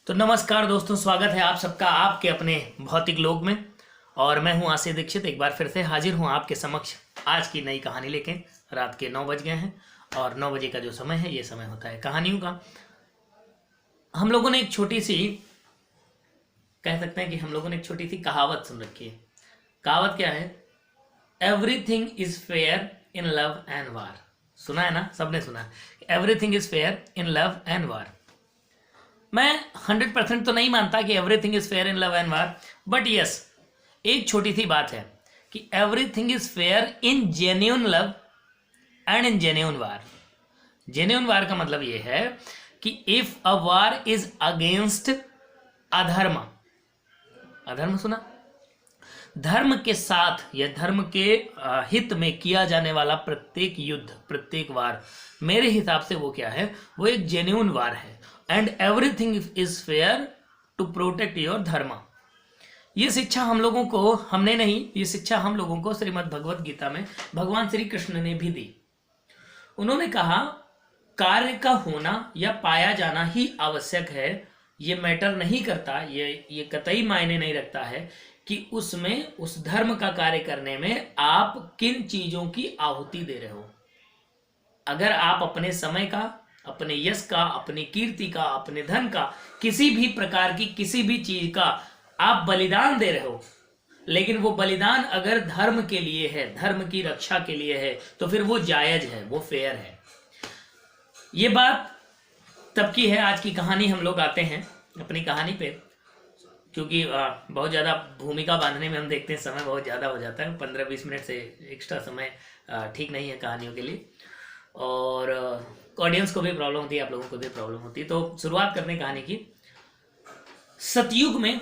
तो नमस्कार दोस्तों, स्वागत है आप सबका आपके अपने भौतिक लोक में। और मैं हूं आसिफ दीक्षित, एक बार फिर से हाजिर हूं आपके समक्ष आज की नई कहानी लेके। रात के 9 बज गए हैं और 9 बजे का जो समय है ये समय होता है कहानियों का। हम लोगों ने एक छोटी सी, कह सकते हैं कि हम लोगों ने एक छोटी सी कहावत सुन रखी है। कहावत क्या है? Everything is fair in love and war. सुना है ना, सबने सुना है। Everything is fair in love and war. मैं 100% तो नहीं मानता कि everything is fair in love and war, but yes, एक छोटी सी बात है कि everything is fair in genuine love and in genuine war. Genuine war का मतलब यह है कि if a war is against अधर्म, अधर्म सुना, धर्म के साथ या धर्म के हित में किया जाने वाला प्रत्येक युद्ध, प्रत्येक वार, मेरे हिसाब से वो क्या है, वो एक जेन्युइन वार है। And everything is fair to protect your धर्म। ये शिक्षा हम लोगों को, हमने नहीं, ये शिक्षा हम लोगों को श्रीमद् भगवत गीता में भगवान श्री कृष्ण ने भी दी। उन्होंने कहा कार्य का होना या पाया जाना ही आवश्यक है। ये मैटर नहीं करता, ये कतई मायने नहीं रखता है कि उसमें, उस धर्म का कार्य करने में आप किन चीजों की आहुति दे रहे हो। अगर आप अपने समय का, अपने यश का, अपनी कीर्ति का, अपने धन का, किसी भी प्रकार की किसी भी चीज का आप बलिदान दे रहे हो, लेकिन वो बलिदान अगर धर्म के लिए है, धर्म की रक्षा के लिए है, तो फिर वो जायज है, वो फेयर है। ये बात तब की है। आज की कहानी हम लोग आते हैं अपनी कहानी पे, क्योंकि बहुत ज़्यादा भूमिका बांधने में हम देखते हैं समय बहुत ज़्यादा हो जाता है। 15-20 मिनट से एक्स्ट्रा समय ठीक नहीं है कहानियों के लिए, और ऑडियंस को भी प्रॉब्लम होती है, आप लोगों को भी प्रॉब्लम होती है। तो शुरुआत करने कहानी की। सतयुग में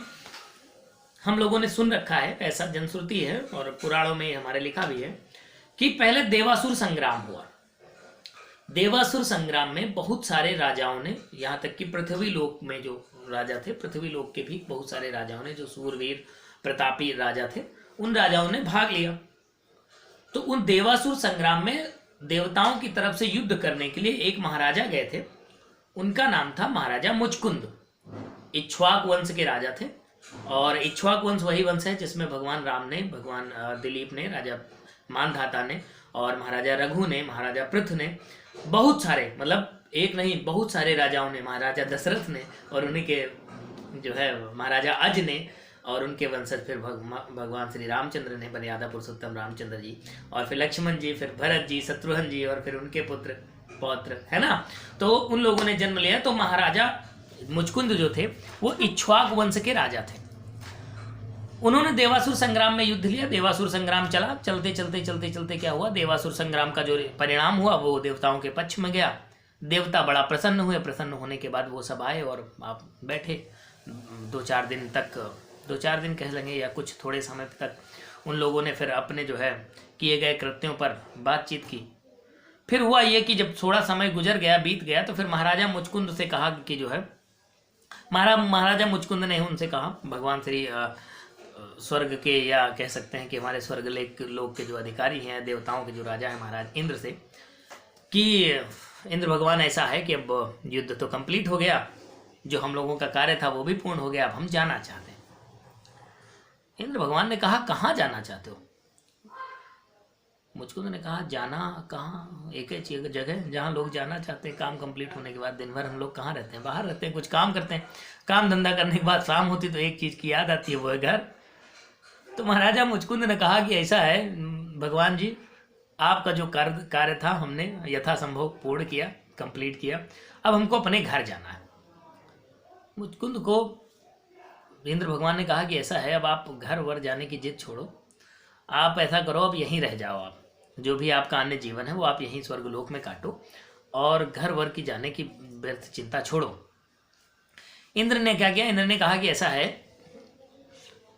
हम लोगों ने सुन रखा है, ऐसा जनश्रुति है और पुराणों में हमारे लिखा भी है कि पहले देवासुर संग्राम हुआ। देवासुर संग्राम में बहुत सारे राजाओं ने, यहाँ तक कि पृथ्वी लोक में जो राजा थे, पृथ्वी लोक के भी बहुत सारे राजाओं ने, जो सूरवीर प्रतापी राजा थे, उन राजाओं ने भाग लिया। तो उन देवासुर संग्राम में देवताओं की तरफ से युद्ध करने के लिए एक महाराजा गए थे। उनका नाम था महाराजा मुचकुंद। इक्ष्वाक वंश के राजा थे, और इक्ष्वाक वंश वही वंश है जिसमें भगवान राम ने, भगवान दिलीप ने, राजा मानधाता ने, और महाराजा रघु ने, महाराजा पृथ ने, बहुत सारे, मतलब एक नहीं बहुत सारे राजाओं ने, महाराजा दशरथ ने, और उन्हीं के जो है महाराजा अज ने, और उनके वंशज फिर भगवान श्री रामचंद्र ने, मर्यादा पुरुषोत्तम रामचंद्र जी, और फिर लक्ष्मण जी, फिर भरत जी, शत्रुघ्न जी, और फिर उनके पुत्र पौत्र, है ना। तो उन लोगों ने जन्म लिया। तो महाराजा मुचकुंद जो थे वो इक्ष्वाक वंश के राजा थे। उन्होंने देवासुर संग्राम में युद्ध लिया। देवासुर संग्राम चला, चलते चलते चलते चलते क्या हुआ, देवासुर संग्राम का जो परिणाम हुआ वो देवताओं के पक्ष में गया। देवता बड़ा प्रसन्न हुए। प्रसन्न होने के बाद वो सब आए और आप बैठे 2-4 दिन तक, 2-4 दिन कह लेंगे या कुछ थोड़े समय तक, उन लोगों ने फिर अपने जो है किए गए कृत्यों पर बातचीत की। फिर हुआ ये कि जब थोड़ा समय गुजर गया, बीत गया, तो फिर महाराजा मुचकुंद से कहा कि जो है, महाराजा मुचकुंद ने उनसे कहा, भगवान श्री स्वर्ग के, या कह सकते हैं कि हमारे स्वर्ग लोक के जो अधिकारी हैं, देवताओं के जो राजा हैं, महाराज इंद्र से, कि इंद्र भगवान ऐसा है कि अब युद्ध तो कंप्लीट हो गया, जो हम लोगों का कार्य था वो भी पूर्ण हो गया, अब हम जाना चाहते हैं। इंद्र भगवान ने कहा कहाँ जाना चाहते हो? मुझको ने कहा जाना कहाँ, एक ही जगह जहाँ लोग जाना चाहते हैं। काम कंप्लीट होने के बाद दिन भर हम लोग कहाँ रहते हैं? बाहर रहते हैं, कुछ काम करते हैं। काम धंधा करने के बाद शाम होती तो एक चीज़ की याद आती है, वो है घर। तो महाराजा मुचकुंद ने कहा कि ऐसा है भगवान जी, आपका जो कार्य था हमने यथासंभव पूर्ण किया, कंप्लीट किया, अब हमको अपने घर जाना है। मुचकुंद को इंद्र भगवान ने कहा कि ऐसा है, अब आप घर वर जाने की जिद छोड़ो, आप ऐसा करो, अब यहीं रह जाओ। आप जो भी आपका अन्य जीवन है वो आप यहीं स्वर्गलोक में काटो, और घर वर की जाने की व्यर्थ चिंता छोड़ो। इंद्र ने क्या किया? इंद्र ने कहा कि ऐसा है,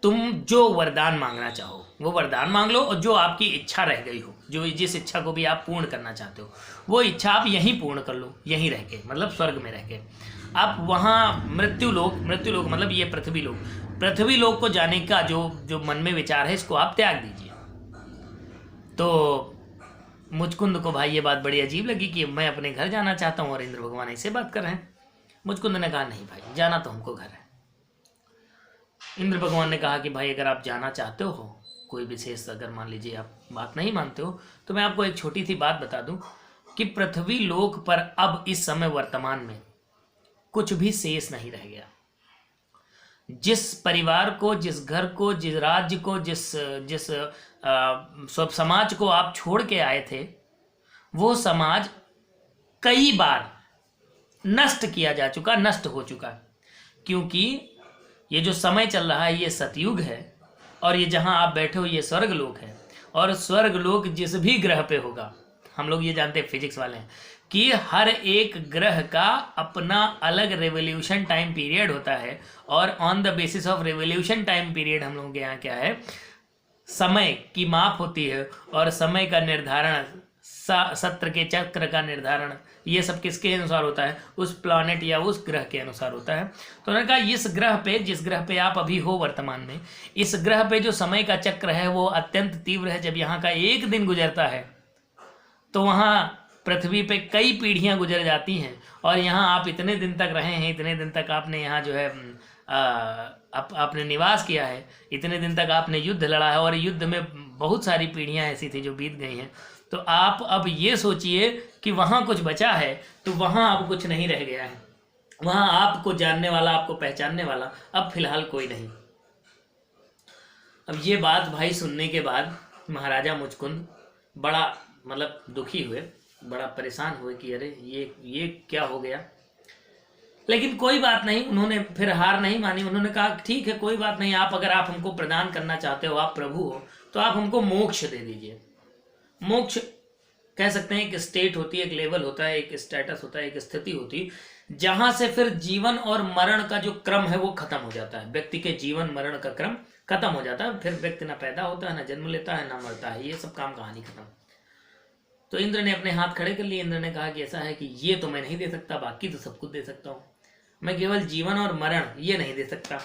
तुम जो वरदान मांगना चाहो वो वरदान मांग लो, और जो आपकी इच्छा रह गई हो, जो जिस इच्छा को भी आप पूर्ण करना चाहते हो, वो इच्छा आप यहीं पूर्ण कर लो, यहीं रह के, मतलब स्वर्ग में रह के। आप वहाँ मृत्यु लोक मतलब ये पृथ्वी लोक को जाने का जो मन में विचार है, इसको आप त्याग दीजिए। तो मुचकुंद को भाई ये बात बड़ी अजीब लगी कि मैं अपने घर जाना चाहता हूँ और इंद्र भगवान ऐसे बात कर रहे हैं। मुचकुंद ने कहा नहीं भाई, जाना तो हमको घर है। इंद्र भगवान ने कहा कि भाई अगर आप जाना चाहते हो, कोई विशेष अगर मान लीजिए आप बात नहीं मानते हो, तो मैं आपको एक छोटी सी बात बता दूं कि पृथ्वी लोक पर अब इस समय वर्तमान में कुछ भी शेष नहीं रह गया। जिस परिवार को, जिस घर को, जिस राज्य को, जिस सब समाज को आप छोड़ के आए थे, वो समाज कई बार नष्ट किया जा चुका, नष्ट हो चुका। क्योंकि ये जो समय चल रहा है ये सतयुग है, और ये जहाँ आप बैठे हो ये स्वर्गलोक है। और स्वर्गलोक जिस भी ग्रह पे होगा, हम लोग ये जानते हैं फिजिक्स वाले हैं कि हर एक ग्रह का अपना अलग रेवोल्यूशन टाइम पीरियड होता है। और on the basis of revolution time period हम लोगों के यहाँ क्या है, समय की माप होती है। और समय का निर्धारण, सत्र के चक्र का निर्धारण, ये सब किसके अनुसार होता है, उस प्लैनेट या उस ग्रह के अनुसार होता है। तो उन्होंने कहा इस ग्रह पे, जिस ग्रह पे आप अभी हो वर्तमान में, इस ग्रह पे जो समय का चक्र है वो अत्यंत तीव्र है। जब यहाँ का एक दिन गुजरता है तो वहाँ पृथ्वी पे कई पीढ़ियाँ गुजर जाती हैं। और यहाँ आप इतने दिन तक रहे हैं, इतने दिन तक आपने यहाँ जो है आपने निवास किया है, इतने दिन तक आपने युद्ध लड़ा है, और युद्ध में बहुत सारी पीढ़ियाँ ऐसी थी जो बीत गई हैं। तो आप अब ये सोचिए कि वहाँ कुछ बचा है तो वहाँ अब कुछ नहीं रह गया है। वहाँ आपको जानने वाला, आपको पहचानने वाला अब फिलहाल कोई नहीं। अब ये बात भाई सुनने के बाद महाराजा मुचकुंद बड़ा मतलब दुखी हुए, बड़ा परेशान हुए कि अरे ये क्या हो गया। लेकिन कोई बात नहीं, उन्होंने फिर हार नहीं मानी। उन्होंने कहा ठीक है, कोई बात नहीं, अगर आप हमको प्रदान करना चाहते हो, आप प्रभु हो, तो आप हमको मोक्ष दे दीजिए। मोक्ष कह सकते हैं एक स्टेट होती है, एक लेवल होता है, एक स्टेटस होता है, एक स्थिति होती है, जहां से फिर जीवन और मरण का जो क्रम है वो खत्म हो जाता है। व्यक्ति के जीवन मरण का क्रम खत्म हो जाता है। फिर व्यक्ति ना पैदा होता है, ना जन्म लेता है, ना मरता है, ये सब काम कहानी खत्म। तो इंद्र ने अपने हाथ खड़े कर लिए। इंद्र ने कहा कि ऐसा है कि ये तो मैं नहीं दे सकता, बाकी तो सब कुछ दे सकता हूँ, मैं केवल जीवन और मरण ये नहीं दे सकता।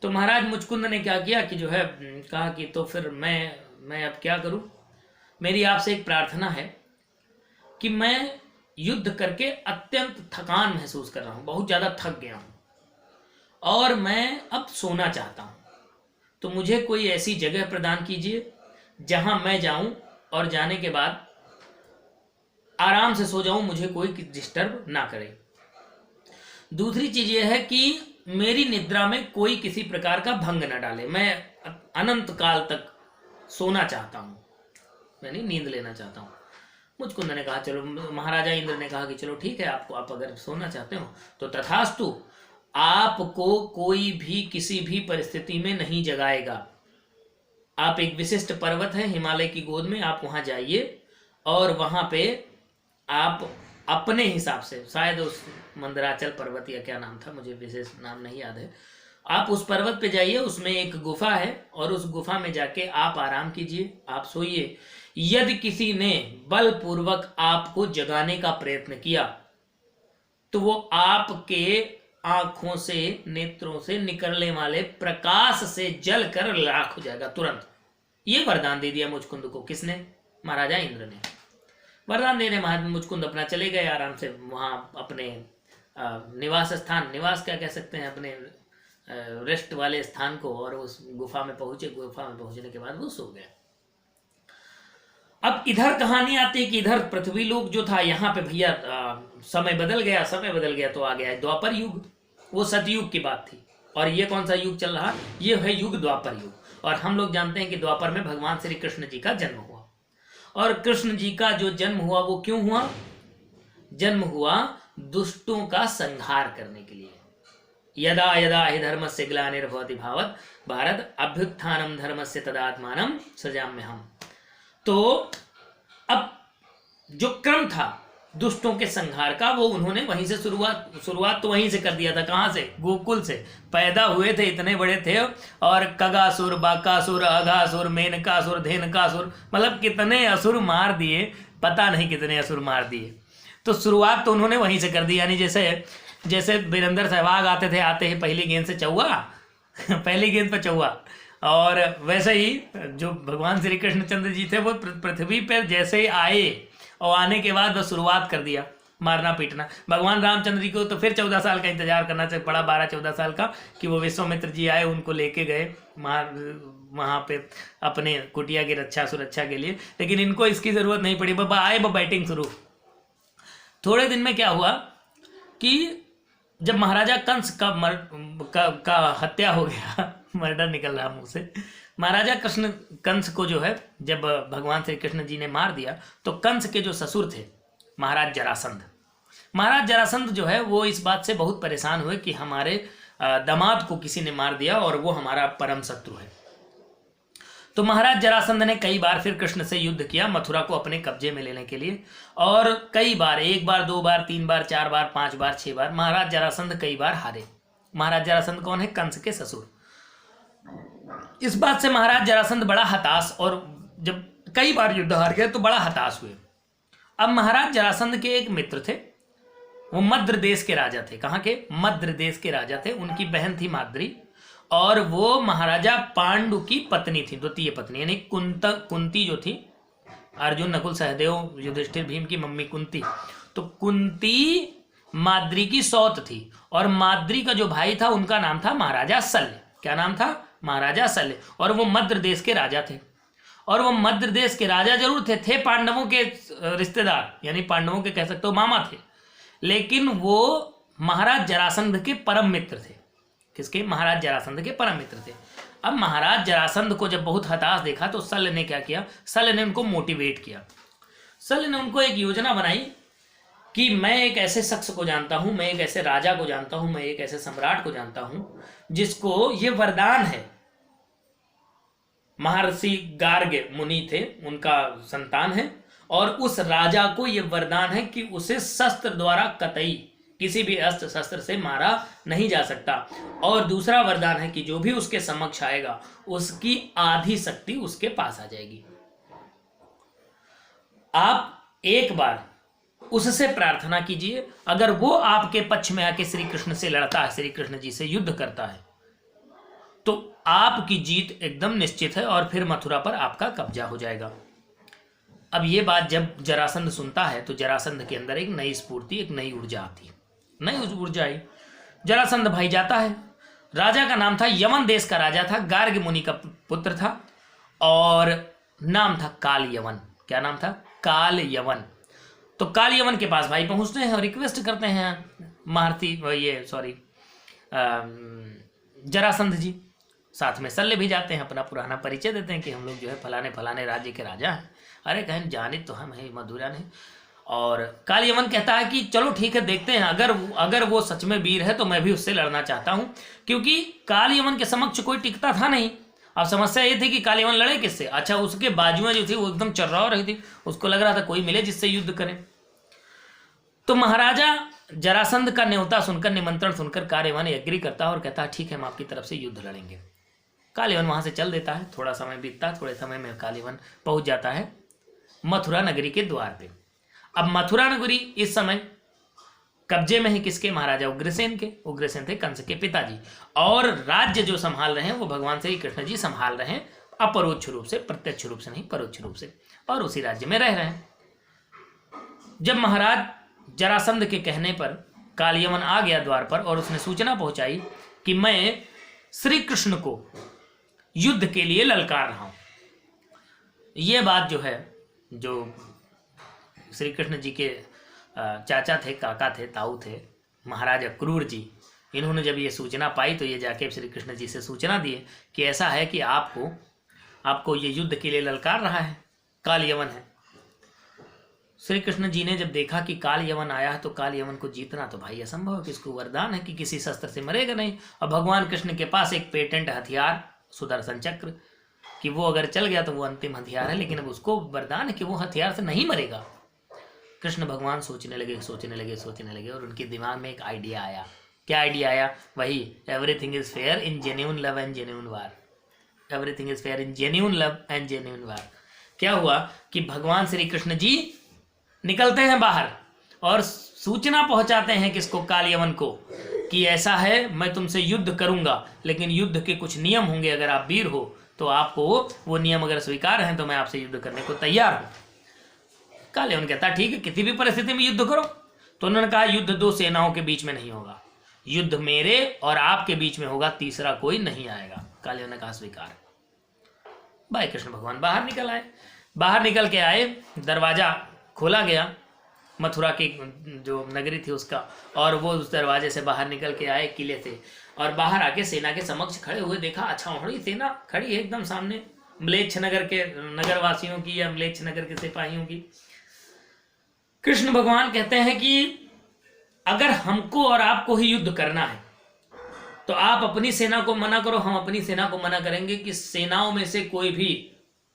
तो महाराज मुचकुंद ने क्या किया कि जो है कहा कि तो फिर मैं अब क्या करूं, मेरी आपसे एक प्रार्थना है कि मैं युद्ध करके अत्यंत थकान महसूस कर रहा हूं, बहुत ज्यादा थक गया हूं और मैं अब सोना चाहता हूं। तो मुझे कोई ऐसी जगह प्रदान कीजिए जहां मैं जाऊं और जाने के बाद आराम से सो जाऊं, मुझे कोई डिस्टर्ब ना करे। दूसरी चीज यह है कि मेरी निद्रा में कोई किसी प्रकार का भंग न डाले। मैं अनंत काल तक सोना चाहता हूं, यानी नींद लेना चाहता हूं। मुचकुंद ने कहा चलो, महाराजा इंद्र ने कहा कि चलो ठीक है, आप अगर सोना चाहते हो तो तथास्तु, आपको कोई भी किसी भी परिस्थिति में नहीं जगाएगा। आप एक विशिष्ट पर्वत है हिमालय की गोद में, आप वहां जाइए और वहां पे आप अपने हिसाब से, शायद उस मंदराचल पर्वत या क्या नाम था, मुझे विशेष नाम नहीं याद है, आप उस पर्वत पे जाइए, उसमें एक गुफा है और उस गुफा में जाके आप आराम कीजिए, आप सोइए। यदि किसी ने बलपूर्वक आपको जगाने का प्रयत्न किया तो वो आपके आंखों से, नेत्रों से निकलने वाले प्रकाश से जल कर राख हो जाएगा तुरंत। ये वरदान दे दिया मुचकुंद को। किसने? महाराजा इंद्र ने वरदान देने मुचकुंद अपना चले गए आराम से वहां अपने निवास स्थान, निवास क्या कह सकते हैं, अपने रेस्ट वाले स्थान को, और उस गुफा में पहुंचे। गुफा में पहुंचने के बाद वो सो गए। अब इधर कहानी आती है कि इधर पृथ्वी लोक जो था, यहाँ पे भैया समय बदल गया। समय बदल गया तो आ गया है द्वापर युग। वो सतयुग की बात थी। और ये कौन सा युग चल रहा? ये है युग द्वापर युग। और हम लोग जानते हैं कि द्वापर में भगवान श्री कृष्ण जी का जन्म हुआ। और कृष्ण जी का जो जन्म हुआ वो क्यों हुआ? जन्म हुआ दुष्टों का संहार करने के लिए। यदा यदा हि धर्मस्य ग्लानिर्भवति भारत भारत अभ्युत्थानम धर्मस्य तदात्मानं सृजाम्यहम्। तो अब जो क्रम था दुष्टों के संहार का, वो उन्होंने वहीं से शुरुआत तो वहीं से कर दिया था। कहाँ से? गोकुल से पैदा हुए थे, इतने बड़े थे। और कगासुर, बाकासुर, अघासुर, मेनकासुर, धेनकासुर, मतलब कितने असुर मार दिए, पता नहीं कितने असुर मार दिए। तो शुरुआत तो उन्होंने वहीं से कर दी। यानी जैसे वीरेंद्र सहवाग आते थे, आते ही पहली गेंद से चौवा पहली गेंद पर चौवा। और वैसे ही जो भगवान श्री कृष्णचंद्र जी थे वो पृथ्वी पर जैसे ही आए और आने के बाद बस शुरुआत कर दिया। मारना पीटना। भगवान रामचंद्र जी को तो फिर 14 साल का इंतजार करना चाहिए पड़ा, 12-14 साल का, कि वो विश्वामित्र जी आए, उनको लेके गए वहाँ पे अपने कुटिया की रक्षा सुरक्षा के लिए। लेकिन इनको इसकी ज़रूरत नहीं पड़ी, बाबा आए बैटिंग शुरू। थोड़े दिन में क्या हुआ कि जब महाराजा कंस का हत्या हो गया, मर्डर निकल रहा मुंह से, महाराजा कंस को जो है जब भगवान श्री कृष्ण जी ने मार दिया, तो कंस के जो ससुर थे महाराज जरासंध जो है वो इस बात से बहुत परेशान हुए कि हमारे दामाद को किसी ने मार दिया और वो हमारा परम शत्रु है। तो महाराज जरासंध ने कई बार फिर कृष्ण से युद्ध किया मथुरा को अपने कब्जे में लेने के लिए, और कई बार, 1 बार 2 बार 3 बार 4 बार 5 बार 6 बार महाराज जरासंध कई बार हारे। महाराज जरासंध कौन है? कंस के ससुर। इस बात से महाराज जरासंध बड़ा हताश, और जब कई बार युद्ध हार गए तो बड़ा हताश हुए। अब महाराज जरासंध के एक मित्र थे, वो मद्र देश के राजा थे। कहाँ के? मद्र देश के राजा थे। उनकी बहन थी माद्री, और वो महाराजा पांडु की पत्नी थी, द्वितीय पत्नी, यानी कुंती जो थी, अर्जुन नकुल सहदेव युधिष्ठिर भीम की मम्मी कुंती। तो कुंती माद्री की सौत थी, और माद्री का जो भाई था उनका नाम था महाराजा शल्य। क्या नाम था? महाराजा शल्य। और वो मद्र देश के राजा थे। और वो मद्र देश के राजा जरूर थे पांडवों के रिश्तेदार, यानी पांडवों के कह सकते हो मामा थे, लेकिन वो महाराज जरासंध के परम मित्र थे। किसके? महाराज जरासंध के परम मित्र थे। अब महाराज जरासंध को जब बहुत हताश देखा तो शल्य ने क्या किया? शल्य ने उनको मोटिवेट किया। शल्य ने उनको एक योजना बनाई कि मैं एक ऐसे शख्स को जानता हूं, मैं एक ऐसे राजा को जानता हूं, मैं एक ऐसे सम्राट को जानता हूं जिसको ये वरदान है, महर्षि गार्ग्य मुनि थे, उनका संतान है, और उस राजा को ये वरदान है कि उसे शस्त्र द्वारा कतई किसी भी अस्त्र शस्त्र से मारा नहीं जा सकता। और दूसरा वरदान है कि जो भी उसके समक्ष आएगा उसकी आधी शक्ति उसके पास आ जाएगी। आप एक बार उससे प्रार्थना कीजिए, अगर वो आपके पक्ष में आके श्री कृष्ण से लड़ता है, श्री कृष्ण जी से युद्ध करता है, तो आपकी जीत एकदम निश्चित है और फिर मथुरा पर आपका कब्जा हो जाएगा। अब ये बात जब जरासंध सुनता है तो जरासंध के अंदर एक नई स्फूर्ति, एक नई ऊर्जा आती है, नई ऊर्जा आई। जरासंध भाई जाता है। राजा का नाम था, यवन देश का राजा था, गार्ग मुनि का पुत्र था, और नाम था काल यवन। क्या नाम था? काल यवन। तो काल यवन के पास भाई पहुंचते हैं और रिक्वेस्ट करते हैं जरासंध जी। साथ में शल्य भी जाते हैं, अपना पुराना परिचय देते हैं कि हम लोग जो है फलाने फलाने राज्य के राजा हैं। अरे कहें जाने तो हम है मधुरा नहीं। और काल यवन कहता है कि चलो ठीक है, देखते हैं, अगर वो सच में वीर है तो मैं भी उससे लड़ना चाहता हूं, क्योंकि काल यवन के समक्ष कोई टिकता था नहीं। अब समस्या ये थी कि काल यवन लड़े किससे? अच्छा, उसके बाजुएं जो थी वो एकदम चर्रा रही थी, उसको लग रहा था कोई मिले जिससे युद्ध करें। तो महाराजा जरासंध का न्योता सुनकर, निमंत्रण सुनकर काल यवन एग्री करता है और कहता है ठीक है, हम आपकी तरफ से युद्ध लड़ेंगे। काल यवन वहां से चल देता है। थोड़ा समय बीतता है, थोड़े समय में काल यवन पहुंच जाता है मथुरा नगरी के द्वार पे। अब मथुरा नगरी इस समय कब्जे में है किसके? महाराजा उग्रसेन के। उग्रसेन थे कंस के पिताजी, और राज्य जो संभाल रहे हैं वो भगवान श्री कृष्ण जी संभाल रहे हैं, अपरोक्ष रूप से, प्रत्यक्ष रूप से नहीं, परोक्ष रूप से, और उसी राज्य में रह रहे हैं। जब महाराज जरासंध के कहने पर काल यवन आ गया द्वार पर और उसने सूचना पहुंचाई कि मैं श्री कृष्ण को युद्ध के लिए ललकार रहा हूं। यह बात जो है, जो श्री कृष्ण जी के चाचा थे, काका थे, ताऊ थे, महाराज अक्रूर जी, इन्होंने जब ये सूचना पाई तो ये जाके श्री कृष्ण जी से सूचना दिए कि ऐसा है कि आपको ये युद्ध के लिए ललकार रहा है, काल यवन है। श्री कृष्ण जी ने जब देखा कि काल यवन आया है तो काल यवन को जीतना तो भाई असंभव है, कि इसको वरदान है कि किसी शस्त्र से मरेगा नहीं। और भगवान कृष्ण के पास एक पेटेंट हथियार सुदर्शन चक्र, कि वो अगर चल गया तो वो अंतिम हथियार है, लेकिन अब उसको वरदान है कि वो हथियार से नहीं मरेगा। कृष्ण भगवान सोचने लगे और उनके दिमाग में एक आइडिया आया। क्या आइडिया आया? वही everything is fair in genuine love and genuine war. Everything is fair in genuine love and genuine war. क्या हुआ कि भगवान श्री कृष्ण जी निकलते हैं बाहर और सूचना पहुंचाते हैं किसको? काल यवन को, कि ऐसा है, मैं तुमसे युद्ध करूंगा, लेकिन युद्ध के कुछ नियम होंगे, अगर आप वीर हो तो आपको वो नियम अगर स्वीकार हैं तो मैं आपसे युद्ध करने को तैयार हूं। काल यवन कहता ठीक है, किसी भी परिस्थिति में युद्ध करो। तो उन्होंने कहा युद्ध दो सेनाओं के बीच में नहीं होगा, युद्ध मेरे और आपके बीच में होगा, तीसरा कोई नहीं आएगा। कालीवन ने कहा स्वीकार। भाई कृष्ण भगवान बाहर निकल आए। बाहर निकल के आए, दरवाजा खोला गया मथुरा की जो नगरी थी उसका, और वो उस दरवाजे से बाहर निकल के आए किले से, और बाहर आके सेना के समक्ष खड़े हुए देखा अच्छा सेना खड़ी है एकदम सामने, म्लेच्छ नगर के नगर वासियों की या म्लेच्छ नगर के सिपाहियों की। कृष्ण भगवान कहते हैं कि अगर हमको और आपको ही युद्ध करना है तो आप अपनी सेना को मना करो, हम अपनी सेना को मना करेंगे कि सेनाओं में से कोई भी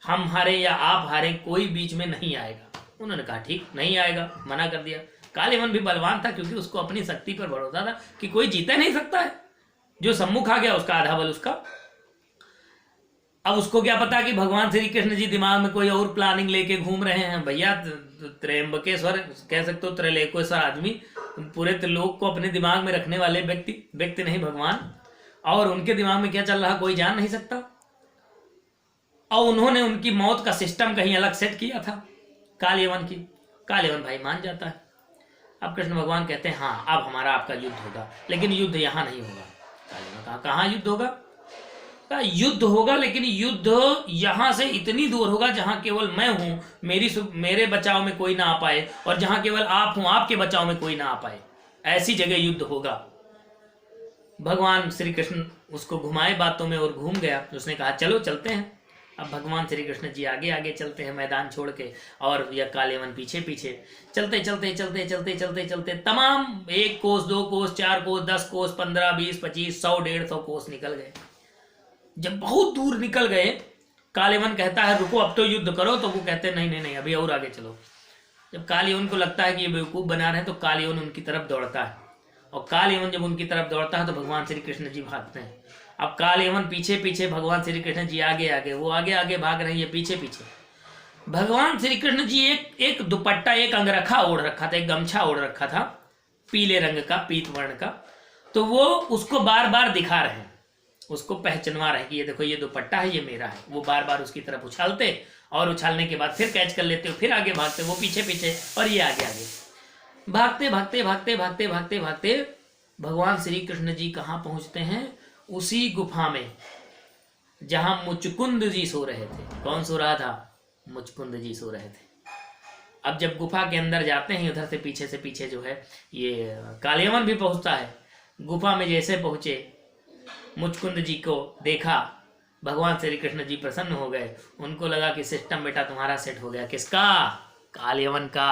हम हारे या आप हारे कोई बीच में नहीं आएगा। उन्होंने कहा ठीक, नहीं आएगा, मना कर दिया। कालीवन भी बलवान था क्योंकि उसको अपनी शक्ति पर भरोसा था कि कोई जीता नहीं सकता है, जो सम्मुख आ गया उसका आधा बल उसका। अब उसको क्या पता कि भगवान श्री कृष्ण जी दिमाग में कोई और प्लानिंग लेके घूम रहे हैं। भैया त्रयंबकेश्वर कह सकते हो, त्रैलोकेश्वर आदमी, पूरे त्रिलोक को अपने दिमाग में रखने वाले व्यक्ति नहीं भगवान, और उनके दिमाग में क्या चल रहा कोई जान नहीं सकता। और उन्होंने उनकी मौत का सिस्टम कहीं अलग सेट किया था कालीवन की। कालीवन भाई मान जाता है। अब कृष्ण भगवान कहते हैं हाँ अब हमारा आपका युद्ध होगा, लेकिन युद्ध यहाँ नहीं होगा। कालीवन कहा कहाँ युद्ध होगा? कहा युद्ध होगा, लेकिन युद्ध यहाँ से इतनी दूर होगा जहाँ केवल मैं हूँ, मेरे बचाव में कोई ना आ पाए, और जहाँ केवल आप हूँ, आपके बचाव में कोई ना आ पाए, ऐसी जगह युद्ध होगा। भगवान श्री कृष्ण उसको घुमाए बातों में और घूम गया। उसने कहा चलो चलते हैं। अब भगवान श्री कृष्ण जी आगे आगे चलते हैं मैदान छोड़ के, और यह कालीवन पीछे पीछे चलते चलते चलते चलते चलते चलते तमाम 1 कोस 2 कोस 4 कोस 10 कोस 15 20 25 100 150 कोस निकल गए। जब बहुत दूर निकल गए, कालीवन कहता है रुको अब तो युद्ध करो, तो वो कहते हैं नहीं नहीं नहीं अभी और आगे चलो। जब कालीवन को लगता है कि ये बेवकूफ बना रहे हैं, तो कालीवन उनकी तरफ दौड़ता है, और कालीवन जब उनकी तरफ दौड़ता है तो भगवान श्री कृष्ण जी भागते हैं। अब कालीवन पीछे पीछे, भगवान श्री कृष्ण जी आगे आगे, वो आगे आगे भाग रहे हैं, ये पीछे पीछे। भगवान श्री कृष्ण जी एक दुपट्टा, एक अंगरखा ओढ़ रखा था, एक गमछा ओढ़ रखा था पीले रंग का, पीत वर्ण का, तो वो उसको बार बार दिखा रहे हैं, उसको पहचानवा रहे हैं कि ये देखो ये दुपट्टा है, ये मेरा है। वो बार बार उसकी तरफ उछालते, और उछालने के बाद फिर कैच कर लेते, फिर आगे भागते, वो पीछे पीछे और ये आगे आगे। भागते भागते भागते भागते भागते भागते भगवान श्री कृष्ण जी कहाँ पहुंचते हैं? उसी गुफा में जहां मुचकुंद जी सो रहे थे। कौन सो रहा था? मुचकुंद जी सो रहे थे। अब जब गुफा के अंदर जाते हैं, उधर से पीछे जो है ये कालीवन भी पहुंचता है। गुफा में जैसे पहुंचे, मुचकुंद जी को देखा, भगवान श्री कृष्ण जी प्रसन्न हो गए। उनको लगा कि सिस्टम बेटा तुम्हारा सेट हो गया। किसका? कालीवन का।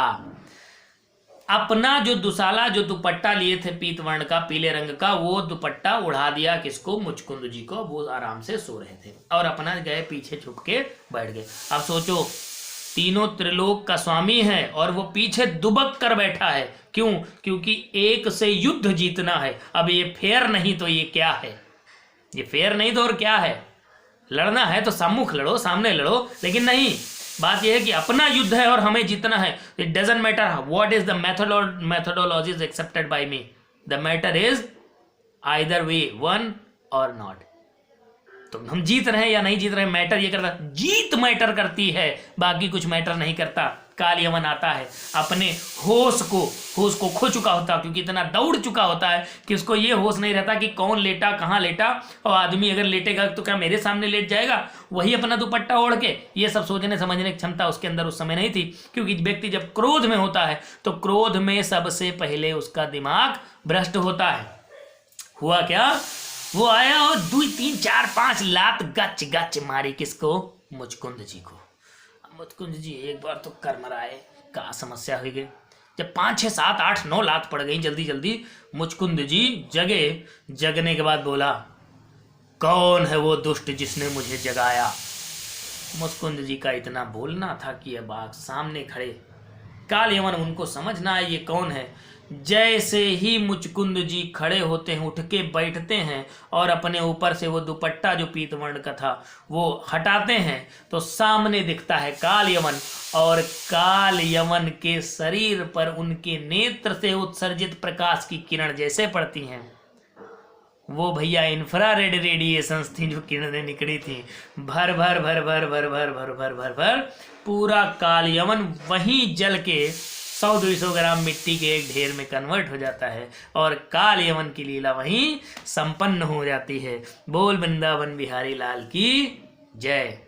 अपना जो दुसाला, जो दुपट्टा लिए थे पीत वर्ण का, पीले रंग का, वो दुपट्टा उड़ा दिया किसको? मुचकुंद जी को। वो आराम से सो रहे थे और अपना गए पीछे छुप के बैठ गए। अब सोचो, तीनों त्रिलोक का स्वामी है और वो पीछे दुबक कर बैठा है। क्यों? क्योंकि एक से युद्ध जीतना है। अब ये फेयर नहीं तो ये क्या है? ये फेयर नहीं तो और क्या है? लड़ना है तो सम्मुख लड़ो, सामने लड़ो, लेकिन नहीं, बात यह है कि अपना युद्ध है और हमें जीतना है। It doesn't matter what is the methodologies accepted by me, the matter is either way one और नॉट। तो हम जीत रहे हैं या नहीं जीत रहे, मैटर ये करता, जीत मैटर करती है, बाकी कुछ मैटर नहीं करता। कालीवन आता है, अपने होश को खो चुका होता, क्योंकि इतना दौड़ चुका होता है कि उसको ये होश नहीं रहता कि कौन लेटा, कहाँ लेटा, और आदमी अगर लेटेगा तो क्या मेरे सामने लेट जाएगा, वही अपना दुपट्टा ओढ़ के। ये सब सोचने समझने की क्षमता उसके अंदर उस समय नहीं थी, क्योंकि व्यक्ति जब क्रोध में होता है तो क्रोध में सबसे पहले उसका दिमाग भ्रष्ट होता है। हुआ क्या? वो आया और 2 3 4 5 लात गच गच मारी। किसको? मुचकुंद जी को। मुचकुंद जी एक बार तो करमराए, क्या समस्या हुई गई। जब 5 6 7 8 9 लात पड़ गई जल्दी जल्दी, मुचकुंद जी जगे। जगने के बाद बोला, कौन है वो दुष्ट जिसने मुझे जगाया? मुचकुंद जी का इतना बोलना था कि अब आग सामने खड़े कालीवन, उनको समझ ना आए ये कौन है। जैसे ही मुचकुंद जी खड़े होते हैं, उठ के बैठते हैं और अपने ऊपर से वो दुपट्टा जो पीत वर्ण का था वो हटाते हैं, तो सामने दिखता है कालयवन, और कालयवन के शरीर पर उनके नेत्र से उत्सर्जित प्रकाश की किरण जैसे पड़ती हैं, वो भैया इंफ्रारेड रेडिएशंस थी जो किरणें निकली थी, भर भर भर भर भर भर भर भर भर भर पूरा कालयवन वहीं जल के 100-200 ग्राम मिट्टी के एक ढेर में कन्वर्ट हो जाता है और काल यमन की लीला वहीं संपन्न हो जाती है। बोल वृंदावन बिहारी लाल की जय।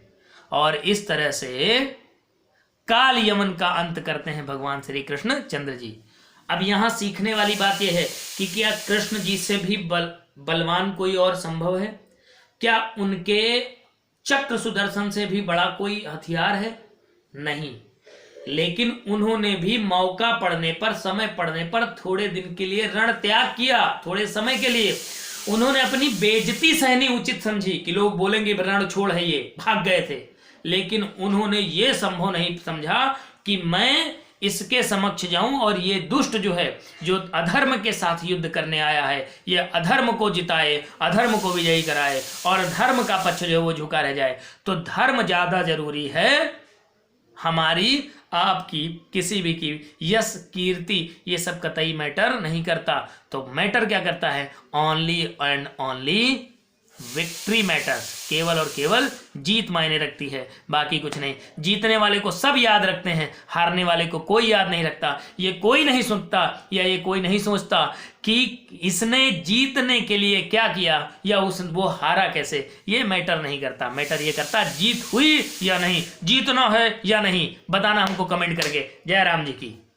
और इस तरह से काल यमन का अंत करते हैं भगवान श्री कृष्ण चंद्र जी। अब यहाँ सीखने वाली बात यह है कि क्या कृष्ण जी से भी बलवान कोई और संभव है? क्या उनके चक्र सुदर्शन से भी बड़ा कोई हथियार है? नहीं। लेकिन उन्होंने भी मौका पड़ने पर, समय पड़ने पर थोड़े दिन के लिए रण त्याग किया। थोड़े समय के लिए उन्होंने अपनी बेइज्जती सहनी उचित समझी कि लोग बोलेंगे रण छोड़ है, ये भाग गए थे। लेकिन उन्होंने ये संभव नहीं समझा कि मैं इसके समक्ष जाऊं और ये दुष्ट जो है, जो अधर्म के साथ युद्ध करने आया है, ये अधर्म को जिताए, अधर्म को विजयी कराए और धर्म का पक्ष जो है वो झुका रह जाए। तो धर्म ज्यादा जरूरी है हमारी, आपकी, किसी भी की यश कीर्ति ये सब कतई मैटर नहीं करता। तो मैटर क्या करता है? Only and only victory matters. केवल और केवल जीत मायने रखती है, बाकी कुछ नहीं। जीतने वाले को सब याद रखते हैं, हारने वाले को कोई याद नहीं रखता। ये कोई नहीं सुनता या ये कोई नहीं सोचता कि इसने जीतने के लिए क्या किया या वो हारा कैसे। ये मैटर नहीं करता। मैटर ये करता जीत हुई या नहीं, जीतना है या नहीं, बताना हमको कमेंट करके। जय राम जी की।